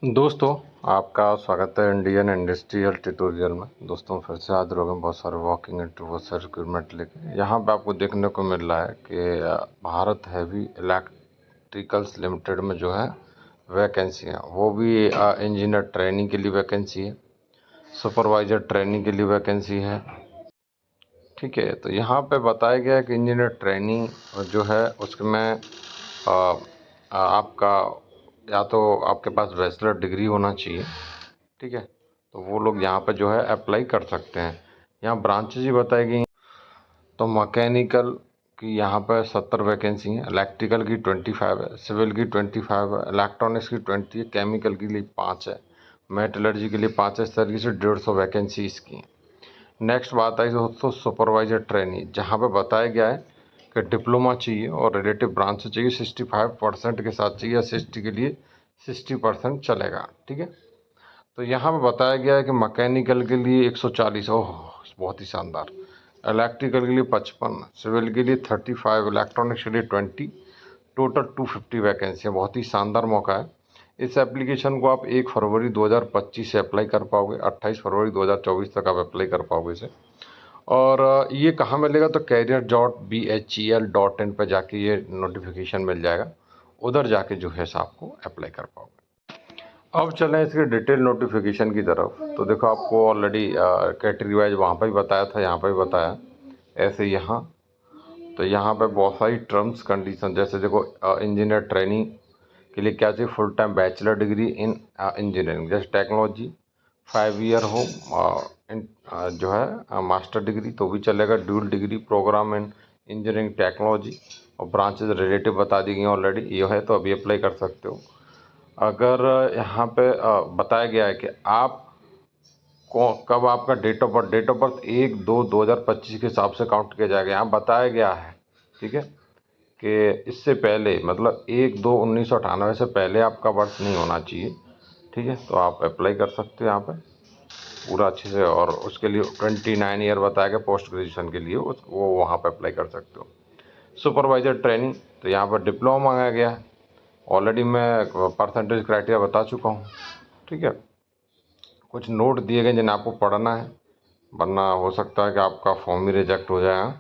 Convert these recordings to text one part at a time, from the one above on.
दोस्तों, आपका स्वागत है इंडियन इंडस्ट्रियल ट्यूटोरियल में। दोस्तों, फिर से हाजिर हो गए बहुत सारे वॉकिंग इंटरव्यू से रिक्रूटमेंट लेके। यहाँ पे आपको देखने को मिल रहा है कि भारत हैवी इलेक्ट्रिकल्स लिमिटेड में जो है वैकेंसी है, वो भी इंजीनियर ट्रेनिंग के लिए वैकेंसी है, सुपरवाइजर ट्रेनिंग के लिए वैकेंसी है। ठीक है, तो यहाँ पे बताया गया है कि इंजीनियर ट्रेनिंग जो है उसमें आपका या तो आपके पास बैचलर डिग्री होना चाहिए। ठीक है, तो वो लोग यहाँ पे जो है अप्लाई कर सकते हैं। यहाँ ब्रांचेज ही बताई गई। तो मैकेनिकल की यहाँ पर 70 वैकेंसी हैं, इलेक्ट्रिकल की 25 है, सिविल की 25 है, इलेक्ट्रॉनिक्स की 20 है, केमिकल के लिए 5 है, मेटलर्जी के लिए 5 है। इस तरीके से 150 वैकेंसी इसकी हैं। नेक्स्ट बात आई दोस्तों सुपरवाइजर ट्रेनिंग, जहाँ पे बताया गया है कि डिप्लोमा चाहिए और रिलेटिव ब्रांच से चाहिए, 65% के साथ चाहिए, 60 के लिए 60% चलेगा। ठीक है, तो यहाँ पे बताया गया है कि मैकेनिकल के लिए 140, ओह बहुत ही शानदार, इलेक्ट्रिकल के लिए 55, सिविल के लिए 35, इलेक्ट्रॉनिक्स के लिए 20, टोटल 250 वैकेंसी है। बहुत ही शानदार मौका है। इस एप्लीकेशन को आप 1 फरवरी 2025 से अप्लाई कर पाओगे, 28 फरवरी 2024 तक आप अप्लाई कर पाओगे इसे। और ये कहाँ मिलेगा, तो career.bhel.in पर जाके ये नोटिफिकेशन मिल जाएगा, उधर जाके जो है आपको अप्लाई कर पाओगे। अब चलें इसके डिटेल नोटिफिकेशन की तरफ। तो देखो, आपको ऑलरेडी कैटेगरी वाइज वहाँ पर भी बताया था, यहाँ पर भी बताया, ऐसे यहाँ। तो यहाँ पे बहुत सारी टर्म्स कंडीशन, जैसे देखो इंजीनियर ट्रेनिंग के लिए क्या चाहिए, full time bachelor degree in engineering, जैसे टेक्नोलॉजी 5 ईयर हो, जो है मास्टर डिग्री तो भी चलेगा, dual degree program in engineering technology, और ब्रांचेज रिलेटिव बता दी गई ऑलरेडी, ये है तो अभी अप्लाई कर सकते हो। अगर यहाँ पे बताया गया है कि आप कब आपका डेट ऑफ बर्थ 1/2/2025 के हिसाब से काउंट किया जाएगा। यहाँ बताया गया है, ठीक है, कि इससे पहले मतलब 1/2/1998 से पहले आपका बर्थ नहीं होना चाहिए। ठीक है, तो आप अप्लाई कर सकते हो यहाँ पे पूरा अच्छे से, और उसके लिए 29 ईयर बताया गया पोस्ट ग्रेजुएशन के लिए, वो वहाँ पे अप्लाई कर सकते हो। सुपरवाइजर ट्रेनिंग, तो यहाँ पर डिप्लोमा मांगा गया है, ऑलरेडी मैं परसेंटेज क्राइटेरिया बता चुका हूँ। ठीक है, कुछ नोट दिए गए जिन्हें आपको पढ़ना है, वरना हो सकता है कि आपका फॉर्म ही रिजेक्ट हो जाए।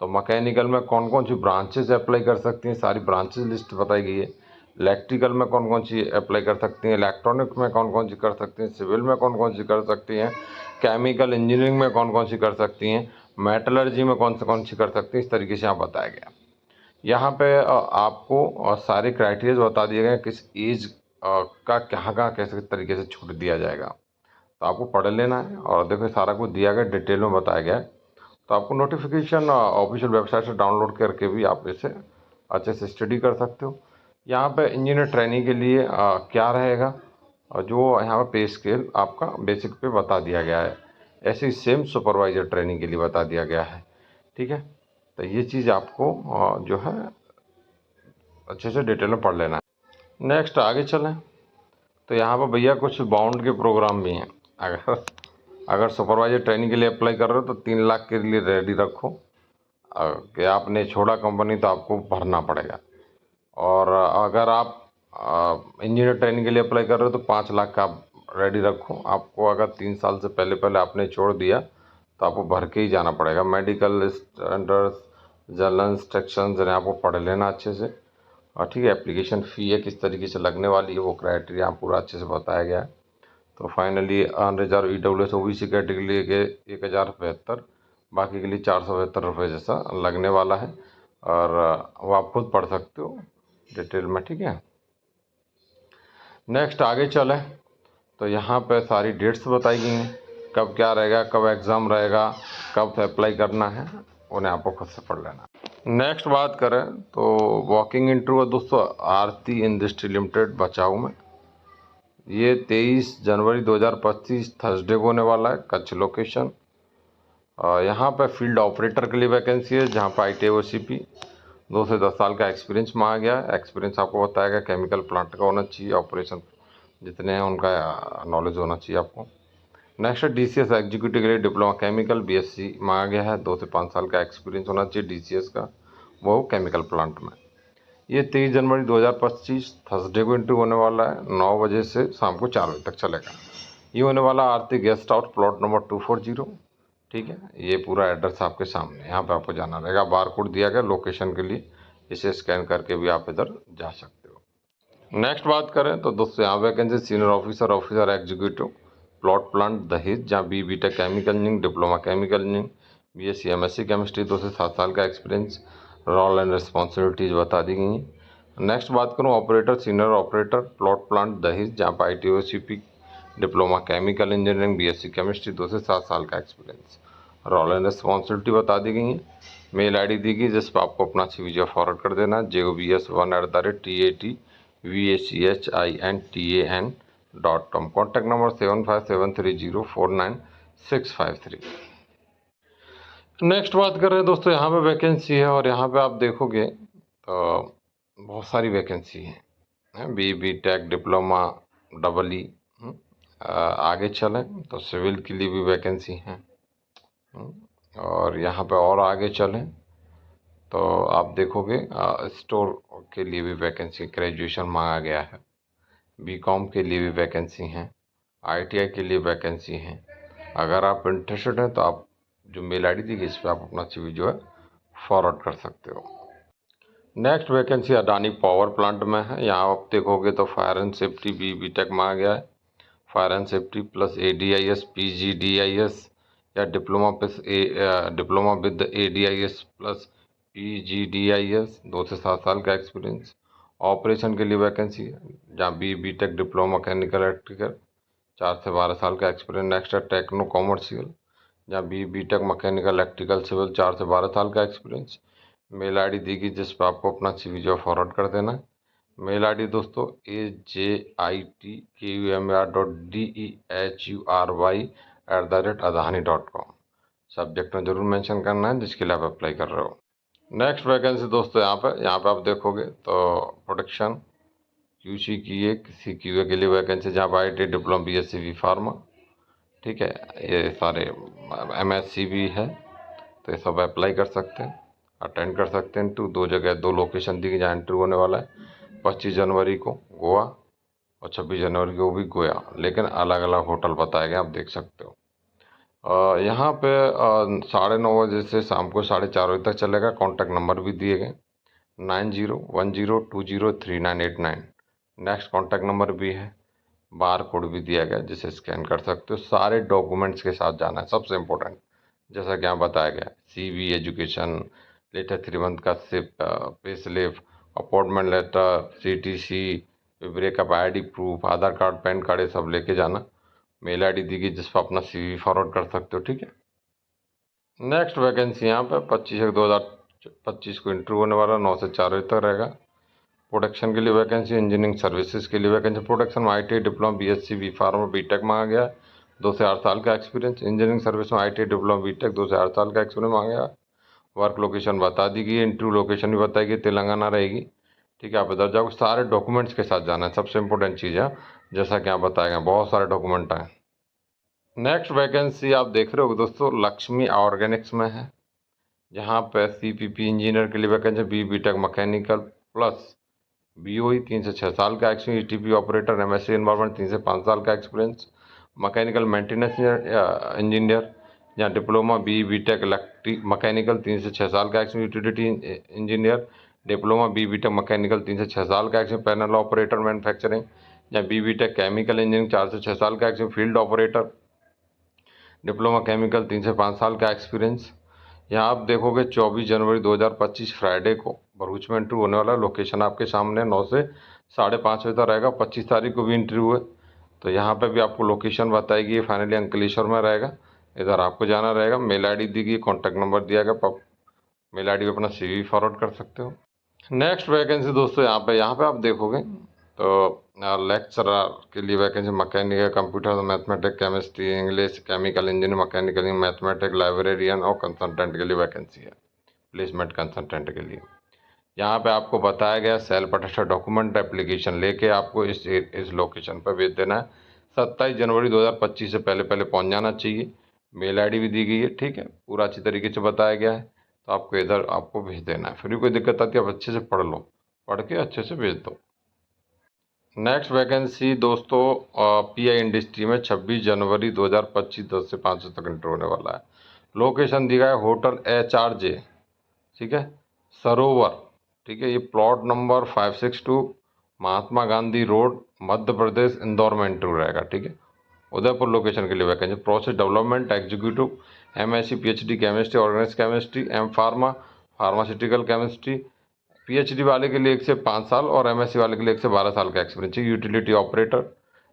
तो मैकेनिकल में कौन कौन सी ब्रांचेज अप्लाई कर सकती हैं, सारी ब्रांचेज लिस्ट बताई गई है। इलेक्ट्रिकल में कौन कौन सी अप्लाई कर सकती हैं, इलेक्ट्रॉनिक में कौन कौन सी कर सकती हैं, सिविल में कौन कौन सी कर सकती हैं, केमिकल इंजीनियरिंग में कौन कौन सी कर सकती हैं, मेटलर्जी में कौन सी कर सकती हैं। इस तरीके से यहाँ बताया गया। यहाँ पे आपको सारे क्राइटेरिया बता दिए गए, किस एज का कहाँ कैसे तरीके से छूट दिया जाएगा। तो आपको पढ़ लेना है, और देखो सारा कुछ दिया गया, डिटेल में बताया गया है। तो आपको नोटिफिकेशन ऑफिशियल वेबसाइट से डाउनलोड करके भी आप इसे अच्छे से स्टडी कर सकते हो। यहाँ पे इंजीनियर ट्रेनिंग के लिए क्या रहेगा, और जो यहाँ पे पे स्केल आपका बेसिक पे बता दिया गया है, ऐसे ही सेम सुपरवाइजर ट्रेनिंग के लिए बता दिया गया है। ठीक है, तो ये चीज़ आपको जो है अच्छे से डिटेल में पढ़ लेना है। नेक्स्ट आगे चलें, तो यहाँ पर भैया कुछ बाउंड के प्रोग्राम भी हैं। अगर सुपरवाइजर ट्रेनिंग के लिए अप्लाई कर रहे हो तो 3 लाख के लिए रेडी रखो, कि आपने छोड़ा कंपनी तो आपको भरना पड़ेगा। और अगर आप इंजीनियर ट्रेनिंग के लिए अप्लाई कर रहे हो तो 5 लाख का आप रेडी रखो। आपको अगर 3 साल से पहले पहले आपने छोड़ दिया तो आपको भर के ही जाना पड़ेगा। मेडिकल स्टैंडर्ड्स, जनरल इंस्ट्रक्शंस इन्हें आपको पढ़ लेना अच्छे से। और ठीक है, एप्लीकेशन फ़ी है किस तरीके से लगने वाली है, वो क्राइटेरिया पूरा अच्छे से बताया गया है। तो finally unreserve EWS OBC category के 1072, बाकी के लिए 472 रुपये जैसा लगने वाला है, और वो आप खुद पढ़ सकते हो डिटेल में। ठीक है, नेक्स्ट आगे चलें, तो यहाँ पे सारी डेट्स बताई गई हैं, कब क्या रहेगा, कब एग्ज़ाम रहेगा, कब से अप्लाई करना है, उन्हें आपको खुद से पढ़ लेना। नेक्स्ट बात करें तो वॉकिंग इंटरव्यू दोस्तों आरती इंडस्ट्री लिमिटेड बचाऊ में, ये 23 जनवरी 2025 थर्सडे को होने वाला है, कच्छ लोकेशन। यहाँ पे फील्ड ऑपरेटर के लिए वैकेंसी है, जहाँ पर ITI OCP 2 से 10 साल का एक्सपीरियंस मांगा गया है। एक्सपीरियंस आपको बताया गया केमिकल प्लांट का होना चाहिए, ऑपरेशन जितने हैं उनका नॉलेज होना चाहिए आपको। नेक्स्ट DCS एग्जीक्यूटिव के लिए डिप्लोमा केमिकल BSc मांगा गया है, 2 से 5 साल का एक्सपीरियंस होना चाहिए DCS का, वो केमिकल प्लांट में। ये 23 जनवरी 2025 थर्सडे को इंटरव्यू होने वाला है। 9 बजे से शाम को 4 बजे तक चलेगा। ये होने वाला आरती गेस्ट हाउस प्लॉट नंबर 240। ठीक है, ये पूरा एड्रेस आपके सामने, यहाँ पे आपको जाना रहेगा। बार कोड दिया गया लोकेशन के लिए, इसे स्कैन करके भी आप इधर जा सकते हो। नेक्स्ट बात करें तो दोस्तों यहाँ vacancy senior officer, officer executive, plot plant Dahej, जहाँ B tech chemical engineering, diploma chemical engineering, BSc MSc chemistry, 2 से 7 साल का एक्सपीरियंस। रोल एंड रिस्पॉन्सिबिलिटीज बता दी गई हैं। नेक्स्ट बात करूँ operator, senior operator, plot plant Dahej, जहाँ पर ITOCP, diploma chemical engineering, BSc chemistry, 2 से 7 साल का एक्सपीरियंस। रोल एंड रिस्पॉन्सिबिलिटी बता दी गई है। मेल ID दी गई जिस पर आपको अपना CV फॉरवर्ड कर देना है, jobs1@TATVACHINTAN.com। Contact number 7573049653। नेक्स्ट बात कर रहे हैं दोस्तों, यहाँ पे वैकेंसी है और यहाँ पे आप देखोगे तो बहुत सारी वैकेंसी है। BTech, diploma, EE। आगे चलें तो सिविल के लिए भी वैकेंसी है। और यहाँ पे और आगे चलें तो आप देखोगे स्टोर के लिए भी वैकेंसी, ग्रेजुएशन मांगा गया है। BCom के लिए भी वैकेंसी हैं, ITI के लिए वैकेंसी हैं। अगर आप इंटरेस्टेड हैं तो आप जो मेल ID दी गई इस पर आप अपना CV जो है फॉरवर्ड कर सकते हो। Next vacancy Adani power plant में है। यहाँ आप देखोगे तो फायर एंड सेफ्टी BTech मांगा गया है। Fire and safety plus ADIS PGDIS या diploma with ADIS plus PGDIS, 2 से 7 साल का एक्सपीरियंस। ऑपरेशन के लिए वैकेंसी है, जहाँ BTech, डिप्लोमा मैकेनिकल इलेक्ट्रिकल, 4 से 12 साल का एक्सपीरियंस। नेक्स्ट है टेक्नो कॉमर्शियल, जहाँ BTech मैकेनिकल इलेक्ट्रिकल सिविल, 4 से 12 साल का एक्सपीरियंस। मेल ID दी गई जिस पर आपको अपना CV जो फॉरवर्ड कर देना है। मेल ID दोस्तों ajitkumar.dehury@adani.com। सब्जेक्ट में जरूर मेंशन करना है जिसके लिए आप अप्लाई कर रहे हो। नेक्स्ट वैकेंसी दोस्तों यहाँ पे आप देखोगे तो प्रोडक्शन QC की एक CQA के लिए वैकेंसी, जहाँ पर IT, diploma, BSc B pharma. ठीक है, ये सारे MSc भी है, तो ये सब अप्लाई कर सकते हैं, अटेंड कर सकते हैं। 2 जगह 2 लोकेशन दी गई जहाँ इंटरव्यू होने वाला है। 25 जनवरी को गोवा और 26 जनवरी को भी गोवा, लेकिन अलग अलग होटल बताए गए, आप देख सकते हो। यहाँ पे 9:30 बजे से शाम को 4:30 बजे तक चलेगा। कॉन्टैक्ट नंबर भी दिए गए 9010203989। नेक्स्ट कॉन्टैक्ट नंबर भी है, बार कोड भी दिया गया जिसे स्कैन कर सकते हो। सारे डॉक्यूमेंट्स के साथ जाना है, सबसे इम्पोर्टेंट, जैसा कि यहाँ बताया गया, CV, एजुकेशन, लेटेस्ट 3 मंथ का pay slip, appointment letter, CTC, breakup ID proof, Aadhaar card, PAN card, ये सब लेके जाना। मेल ID दी गई जिस पर अपना CV फॉरवर्ड कर सकते हो। ठीक है, नेक्स्ट वैकेंसी यहाँ पे 25/1/2025 को इंटरव्यू होने वाला, 9 से 4 बजे तक रहेगा। प्रोडक्शन के लिए वैकेंसी, इंजीनियरिंग सर्विसेज के लिए वैकेंसी। प्रोडक्शन में ITI, diploma, BSc B pharma, BTech मांगा गया, 2 से 8 साल का एक्सपीरियंस। इंजीनियरिंग सर्विस में ITI, डिप्लोमा, BTech, 2 से 8 साल का एक्सपीरियंस मांगा गया। वर्क लोकेशन बता दी गई है, इंटरव्यू लोकेशन भी बताई गई, तेलंगाना रहेगी। ठीक है, आप इधर जाओ, सारे डॉक्यूमेंट्स के साथ जाना है, सबसे इंपॉर्टेंट चीज़ है, जैसा कि आप बताएगा बहुत सारे डॉक्यूमेंट हैं। नेक्स्ट वैकेंसी आप देख रहे हो दोस्तों, लक्ष्मी ऑर्गेनिक्स में है, जहाँ पे CPP इंजीनियर के लिए vacancy, BTech mechanical plus BOE, 3 से 6 साल का experience. ETP operator, MSc environment, 3 से 5 साल का एक्सपीरियंस। मैकेनिकल मेंटेनेंस इंजीनियर, जहाँ डिप्लोमा BTech इलेक्ट्रिक मैकेनिकल, 3 से 6 साल का experience. Utility engineer, diploma BTech mechanical, 3 से 6 साल का एक्सपीरियंस। पैनल ऑपरेटर मैन्युफैक्चरिंग, जहाँ BTech केमिकल इंजीनियरिंग, 4 से 6 साल का experience. Field operator, diploma chemical, 3 से 5 साल का एक्सपीरियंस। यहाँ आप देखोगे 24 जनवरी 2025 फ्राइडे को भरूच में इंटरव्यू होने वाला। लोकेशन आपके सामने, 9 से 5:30 बजे तक रहेगा। 25 तारीख को भी इंटरव्यू है, तो यहाँ पे भी आपको लोकेशन बताएगी। फाइनली अंकलेश्वर में रहेगा, इधर आपको जाना रहेगा। मेल ID दी गई, कॉन्टैक्ट नंबर दिया गया, मेल ID पे अपना CV फॉरवर्ड कर सकते हो। नेक्स्ट वैकेंसी दोस्तों यहाँ पे आप देखोगे तो लेक्चरर के लिए vacancy, mechanical, computer, mathematics, chemistry, English, chemical engineer, mechanical, mathematics, librarian और कंसल्टेंट के लिए वैकेंसी है, प्लेसमेंट कंसल्टेंट के लिए। यहाँ पे आपको बताया गया सेल्फ अटेस्टेड डॉक्यूमेंट एप्लीकेशन लेके आपको इस लोकेशन पर भेज देना है। 27 जनवरी 2025 से पहले पहले पहुँच जाना चाहिए। मेल ID भी दी गई है। ठीक है, पूरा अच्छी तरीके से बताया गया है, तो आपको इधर आपको भेज देना है। फिर भी कोई दिक्कत आती है आप अच्छे से पढ़ लो, पढ़ के अच्छे से भेज दो। नेक्स्ट वैकेंसी दोस्तों पीआई इंडस्ट्री में 26 जनवरी 2025 10 से 5 तक इंटर होने वाला है। लोकेशन दिया है होटल HRJ, ठीक है, सरोवर, ठीक है। ये plot number 562 Mahatma Gandhi road, Madhya Pradesh, Indore में इंटरव्यू रहेगा, ठीक है। उदयपुर लोकेशन के लिए vacancy. Process development executive, MSc PhD chemistry, organic chemistry, M Pharma pharmaceutical chemistry. PhD वाले के लिए 1 से 5 साल और MSc वाले के लिए 1 से 12 साल का एक्सपीरियंस चाहिए। यूटिलिटी ऑपरेटर,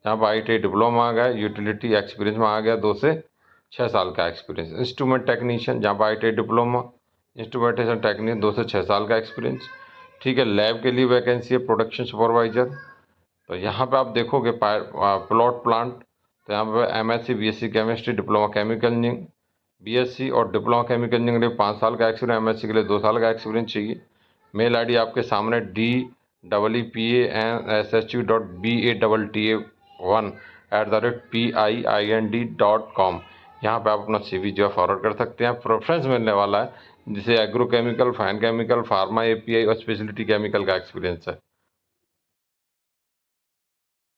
जहाँ पर ITI डिप्लोमा आ गया, यूटिलिटी एक्सपीरियंस में आ गया 2 से 6 साल का एक्सपीरियंस। इंस्ट्रूमेंट टेक्नीशियन, जहाँ पर ITI डिप्लोमा, इंस्ट्रूमेंटेशन टेक्नीशियन 2 से 6 साल का एक्सपीरियंस, ठीक है। लैब के लिए वैकेंसी है, प्रोडक्शन सुपरवाइजर। तो यहाँ पे आप देखोगे प्लॉट प्लांट, तो यहाँ पे MSc BSc chemistry, diploma chemical engineering, BSc और डिप्लोमा केमिकल इंजीनियरिंग के लिए 5 साल का एक्सपीरियंस, MSc के लिए 2 साल का एक्सपीरियंस चाहिए। मेल ID आपके सामने DEEPANSHU.BA1@PIIND.com। यहाँ पे आप अपना CV जो है फॉरवर्ड कर सकते हैं। प्रेफरेंस मिलने वाला है जिसे agrochemical, fine chemical, pharma API और स्पेशलिटी केमिकल का एक्सपीरियंस है।